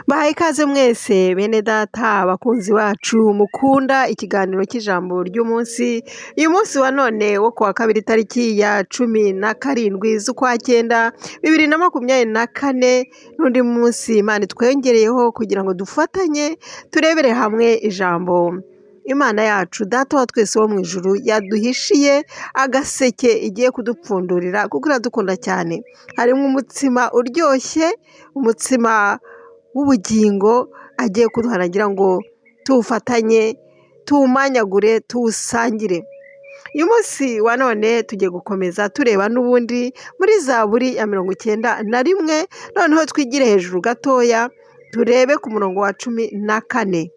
Bahaye ikaze mwese bene data abakunzi bacu mukunda ikiganiro cy'ijambo ry'umunsi, uyu munsi wa none wo kuwa kabiri tariki ya 17 z'ukwa cyenda 2024, n'undi munsi Imana itwongereyeho kugira ngo dufatanye turebere hamwe ijambo Imana yacu data wa twese wo mu ijuru yaduhishiye agaseke igiye kudupfundurira kuko iradukunda cyane. Harimo umutsima uryoshye, umutsima w'ubugingo agiye kuduhanagira ngo tuwufatanye, tuwumanyagure, tuwusangire. Uyu munsi wa none tugiye gukomeza tureba n'ubundi muri Zaburi ya 91, noneho twigire hejuru gatoya turebe ku murongo wa 14.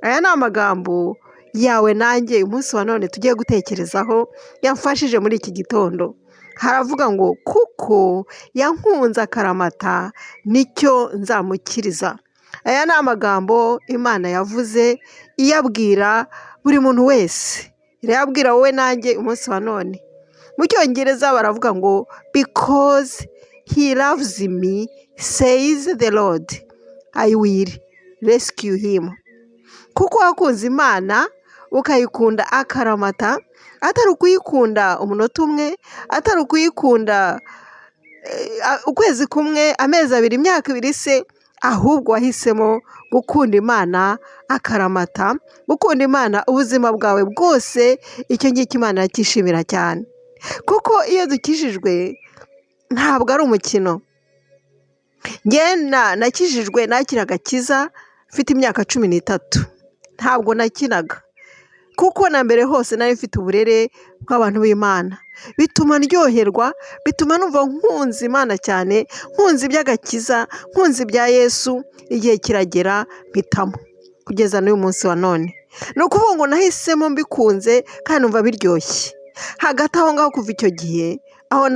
Aya ni amagambo yawe nanjye uyu munsi wa none tugiye gutekerezaho yamfashije muri iki gitondo. Haravuga ngo kuko yankunze akaramata nicyo nzamukiriza. Aya ni amagambo Imana yavuze iyabwira buri muntu wese, irayabwira wowe nanjye umunsi wa none. Mu cyongereza baravuga ngo because he loves me says the Lord I will rescue him. Kuko wakunze Imana ukayikunda akaramata, atari ukuyikunda umunota umwe, atari ukuyikunda ukwezi kumwe, amezi abiri, imyaka 2 se, ahubwo wahisemo gukunda Imana akaramata, gukunda Imana ubuzima bwawe bwose. Icyo ngicyo Imana yakishimira cyane, kuko iyo dukijijwe ntabwo ari umukino. Njye nakijijwe nakira agakiza mfite imyaka 13, ntabwo nakinaga, kuko na mbere hose nari mfite uburere bw'abantu b'Imana. Bituma ndyoherwa, bituma numva nkunze Imana cyane, nkunze iby'agakiza, nkunze ibya Yesu. Igihe kiragera mpitamo kugeza n'uyu munsi wa none. Ni ukuvuga ngo nahisemo mbikunze kandi numva biryoshye. Hagati aho ngaho kuva icyo gihe aho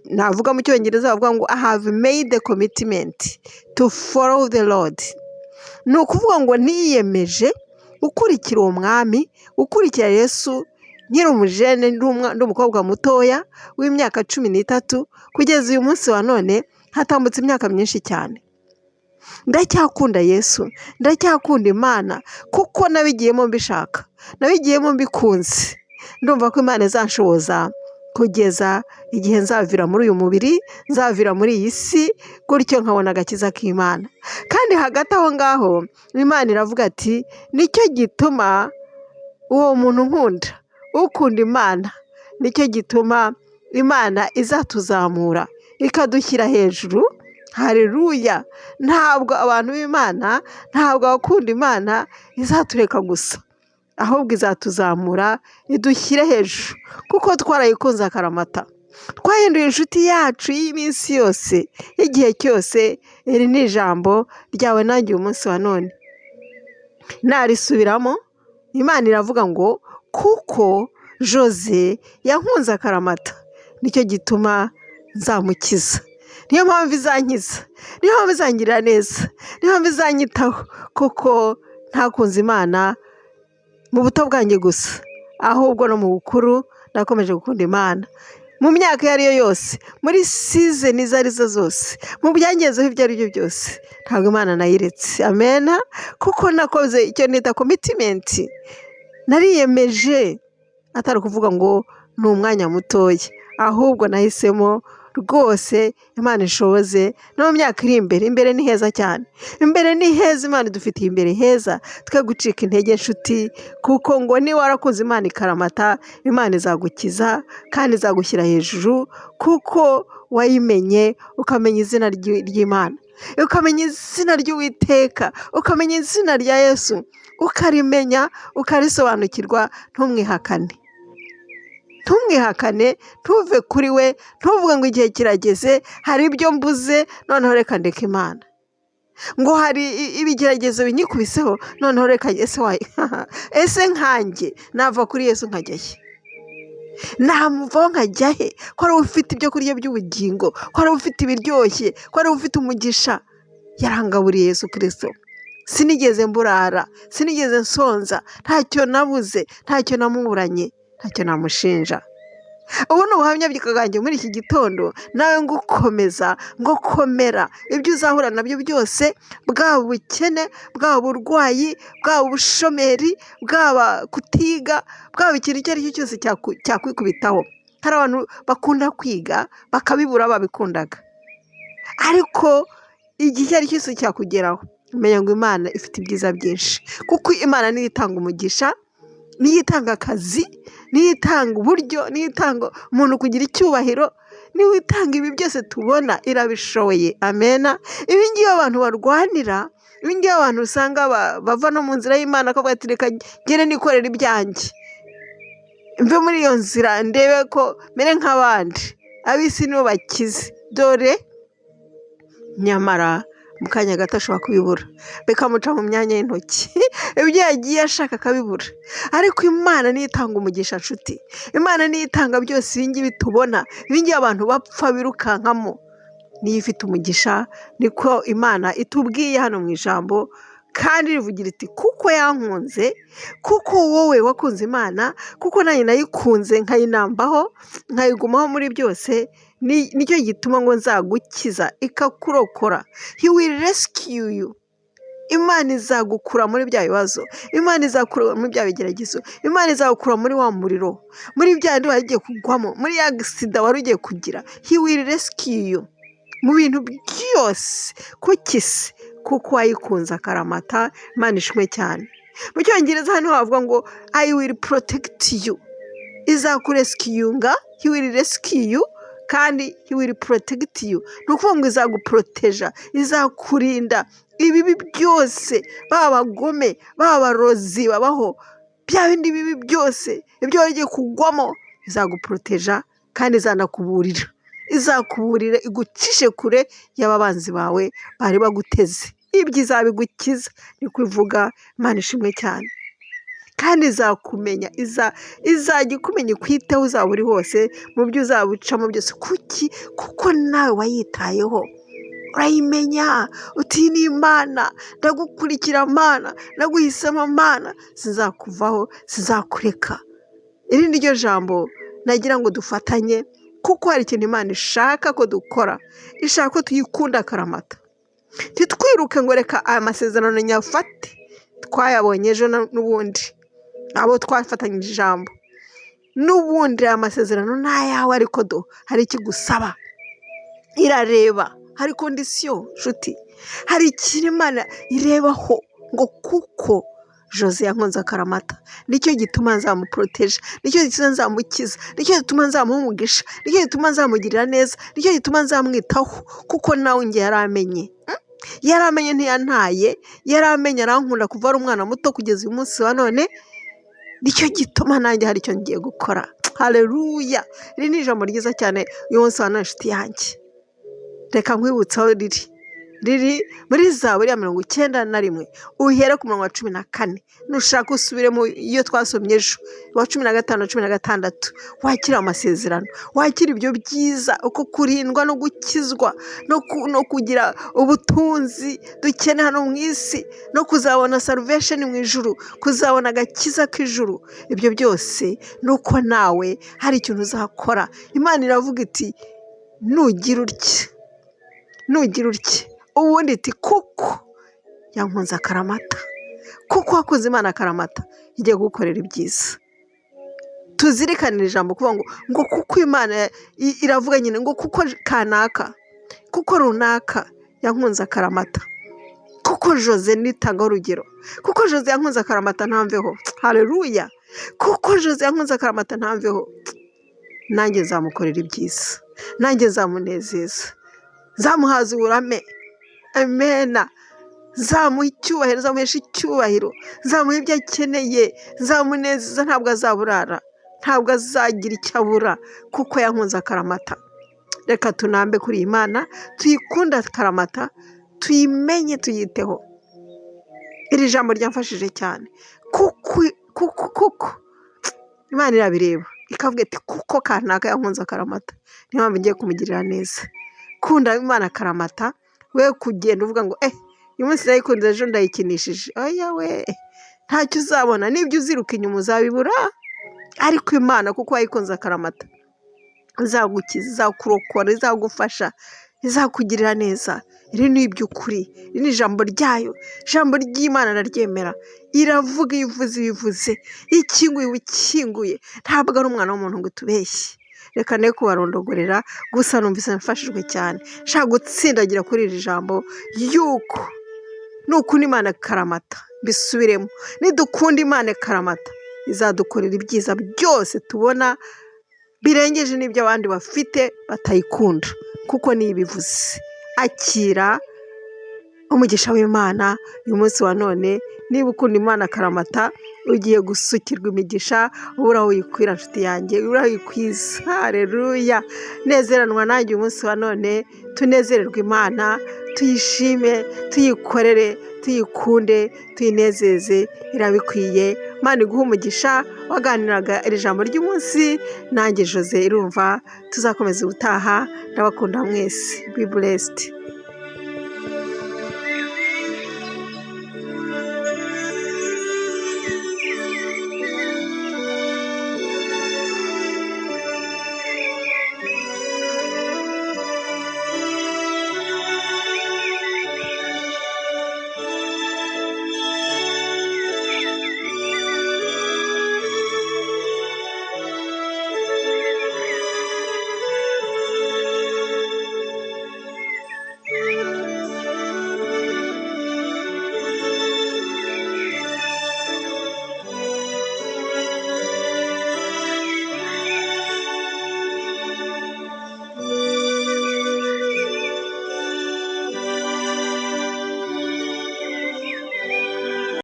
navuga mu cyongereza bavuga ngo I have made a commitment to follow the Lord. Ni ukuvuga ngo niyemeje gukurikira uwo mwami, gukurikira Yesu nkiri umujene, ndi umukobwa mutoya w'imyaka 13, kugeza uyu munsi wa none hatambutse imyaka myinshi cyane. Ndacyakunda Yesu, ndacyakunda Imana, kuko nabigiyemo mbishaka, nabigiyemo mbikunze. Ndumva ko Imana izanshoboza kugeza igihe nzavira muri uyu mubiri, nzavira muri iyi si, gutyo nkabona agakiza k'Imana. Kandi hagati aho ngaho Imana iravuga ati nicyo gituma uwo muntu nkunda, ukunda Imana, nicyo gituma Imana izatuzamura ikadushyira hejuru. Haleluya! Ntabwo abantu b'Imana, ntabwo abakunda Imana izatureka gusa, ahubwo izatuzamura idushyire hejuru, kuko twarayikunze akaramata. Twahinduye inshuti yacu y'iminsi yose, igihe cyose. Iri ni ijambo ryawe nanjye uyu munsi wa none. Narisubiramo, Imana iravuga ngo kuko Jose yankunze akaramata nicyo gituma nzamukiza. Niyo mpamvu izankiza, niyo mpamvu izangirira neza, niyo mpamvu izanyitaho, kuko ntakunze Imana mu buto bwanjye gusa, ahubwo no mu bukuru nakomeje gukunda Imana. Mu myaka iyo ari yo yose, muri season izo ari zo zose, mu byangezeho ibyo ari byo byose, ntabwo Imana nayiretse. Amen. Kuko nakoze icyo nita commitment, nariyemeje, atari ukuvuga ngo ni umwanya mutoya, ahubwo nahisemo rwose Imana ishoboze no mu myaka iri imbere ni heza cyane. Imbere ni heza, Imana idufitiye imbere heza. Twe gucika intege nshuti, kuko ngo niba warakunze Imana ikaramata, Imana izagukiza kandi izagushyira hejuru, kuko wayimenye, ukamenya izina ry'Imana, ukamenya izina ry'Uwiteka, ukamenya izina rya Yesu, ukarimenya, ukarisobanukirwa. Ntumwihakane, ntuve kuri we, ntuvuge ngo igihe kirageze, hari ibyo mbuze, noneho reka ndeke Imana. Ngo hari ibigeragezo binyikubiseho, noneho reka ese nkanjye nava kuri Yesu nkajya he? Namuvaho nkajya he? Ko ari ufite ibyo kurya by'ubugingo, ko ari ufite ibiryoshye, ko ari ufite umugisha. Yarangaburiye Yesu Kristo. Sinigeze mburara, sinigeze nsonza, ntacyo nabuze, ntacyo namuburanye, ntacyo namushinja. ubu ni ubuhamya bwanjye muri iki gitondo, nawe ngo ukomeza, ngo komera ibyo uzahura nabyo byose, bwaba ubukene, bwaba uburwayi, bwaba ubushomeri, bwaba kutiga, bwaba ikintu icyo ari cyo cyose cyakwikubitaho. Hari abantu bakunda kwiga bakabibura babikundaga, ariko igihe icyo ari cyo cyose cyakugeraho, menya ngo Imana ifite ibyiza byinshi, kuko Imana niyo itanga umugisha, niyo itanga akazi, niyo itanga uburyo, niyo itanga umuntu kugira icyubahiro, niyo itanga ibi byose tubona, irabishoboye. Amena. Ibi ngibi abantu barwanira, ibi ngibi abantu usanga bava no mu nzira y'Imana akavuga ati reka ngende nikorera ibyanjye, mve muri iyo nzira ndebe ko mere nk'abandi, ab'isi nibo bakize. Dore nyamara mu kanya gato ashobora kubibura, bikamuca mu myanya y'intoki, ibyo yagiye ashaka akabibura. Ariko Imana niyo itanga umugisha nshuti, Imana niyo itanga byose ibi ngibi tubona, ibi ngibi abantu bapfa birukankamo, niyo ifite umugisha. Niko Imana itubwiye hano mu ijambo, kandi rivugira iti kuko yankunze, kuko wowe wakunze Imana, kuko nanjye nayikunze nkayinambaho, nkayigumaho muri byose, nicyo gituma ngo nzagukiza ikakurokora. He will rescue you. Imana izagukura muri bya bibazo, Imana izagukura muri bya bigeragezo, Imana izagukura muri wa muriro, muri bya bindi wari ugiye kugwamo, muri ya gisida wari ugiye kugira. He will rescue you mu bintu byose. Kuki se? Kuko wayikunze akaramata. Imana ishimwe cyane. Mu cyongereza hano havuga ngo I will protect you. Izakurescuyinga, He will rescue you, kandi He will protect you. Ni ukuvuga ngo izaguproteja, izakurinda ibibi byose, baba abagome, baba abarozi babaho, bya bindi bibi byose, ibyo wagiye kugwamo, izaguproteja kandi izanakuburira, izakuburira igucishe kure y'ababanzi bawe bari baguteze. Ibyo izabigukiza. Ni kuvuga Imana ishimwe cyane. Kandi izakumenya, izajya ikumenya, ikwiteho uzaba uri hose, mu byo uzaba ucamo byose. Kuki? Kuko nawe wayitayeho, urayimenya uti ni Imana, ndagukurikira Mana, ndaguhisemo Mana, sinzakuvaho, sinzakureka. Iri ni ryo jambo nagira ngo dufatanye, kuko hari ikintu Imana ishaka ko dukora, ishaka ko tuyikunda akaramata. Ntitwiruke ngo reka aya masezerano nyafate, twayabonye ejo n'ubundi, abo twafatanyije ijambo, n'ubundi aya masezerano ni ayawe, ariko hari ikigusaba. Irareba, hari kondisiyo nshuti, hari ikintu Imana irebaho, ngo kuko Jose yankunze akaramata, nicyo gituma nzamuproteje, nicyo gituma nzamukiza, nicyo gituma nzamuha umugisha, nicyo gituma nzamugirira neza, nicyo gituma nzamwitaho, kuko nawe njye yaramenye. Yaramenye ntiyantaye, yaramenye arankunda kuva ari umwana muto kugeza uyu munsi wa none. Nicyo gituma nanjye hari icyo ngiye gukora. Haleluya. Iri ni ijambo ryiza cyane uyu munsi wa none nshuti yanjye. Reka nkwibutse aho riri muri Zaburi ya 91, uhere ku murongo wa 14. Nushaka usubire mu iyo twasomye ejo, wa 15 16, wakira amasezerano, wakira ibyo byiza, uko kurindwa no gukizwa, no kugira ubutunzi dukene hano mu isi, no kuzabona salvation mu ijuru, kuzabona agakiza k'ijuru. Ibyo byose nuko nawe hari ikintu uzakora. Imana iravuga iti nugira utya, ubundi iti kuko yankunze akaramata, kuko wakunze Imana akaramata, igiye gukorera ibyiza. Tuzirikanira ijambo kuvuga ngo kuko Imana iravuga nyine ngo kuko kanaka, kuko runaka yankunze akaramata, kuko Jose nitanga urugero, kuko Jose yankunze akaramata ntamveho. Haleluya. Kuko Jose yankunze akaramata ntamveho, nanjye nzamukorera ibyiza, nanjye nzamunezeza, nzamuhaza uburame. Amena. Nzamuha icyubahiro, nzamuhesha icyubahiro, nzamuha ibyo akeneye, nzamunezeza, ntabwo azaburara, ntabwo azagira icyo abura, kuko yankunze akaramata. Reka tunambe kuri Imana, tuyikunda akaramata, tuyimenye, tuyiteho. Iri jambo ryamfashije cyane, kuko Imana irabireba ikavuga iti kuko kanaka yankunze akaramata, niyo mpamvu ngiye kumugirira neza. Kunda Imana akaramata, we kugenda uvuga ngo uyu munsi ndayikunze, ejo ndayikinishije. Oya we, ntacyo uzabona, n'ibyo uziruka inyuma uzabibura. Ariko Imana kuko wayikunze akaramata, izagukiza, izakurokora, izagufasha, izakugirira neza. Iri ni iby'ukuri, iri ni ijambo ryayo, ijambo ry'Imana araryemera, iravuga iyo ivuze ibivuze, ikinguye ukinguye, ntabwo ari umwana w'umuntu ngo utubeshye. Reka ne kubarondogorera, gusa numvise mfashijwe cyane, nshaka gutsindagira kuri iri jambo yuko nukunda Imana karamata, bisubiremo, nidukunda Imana karamata izadukorera ibyiza byose tubona birengeje n'ibyo abandi bafite batayikunda, kuko niyo ibivuze. Akira umugisha w'Imana uyu munsi wa none. Niba ukunda Imana karamata ugiye gusukirwa imigisha, ubura aho uyikwira nshuti yanjye, ubura aho uyikwiza. Haleluya, nezeranwa nanjye uyu munsi wa none, tunezererwe Imana, tuyishime, tuyikorere, tuyikunde, tuyinezeze, irabikwiye. Imana iguhe umugisha. Waganiraga iri jambo ry'umunsi nanjye Jose Irumva, tuzakomeza ubutaha. Ndabakunda mwese, be blessed.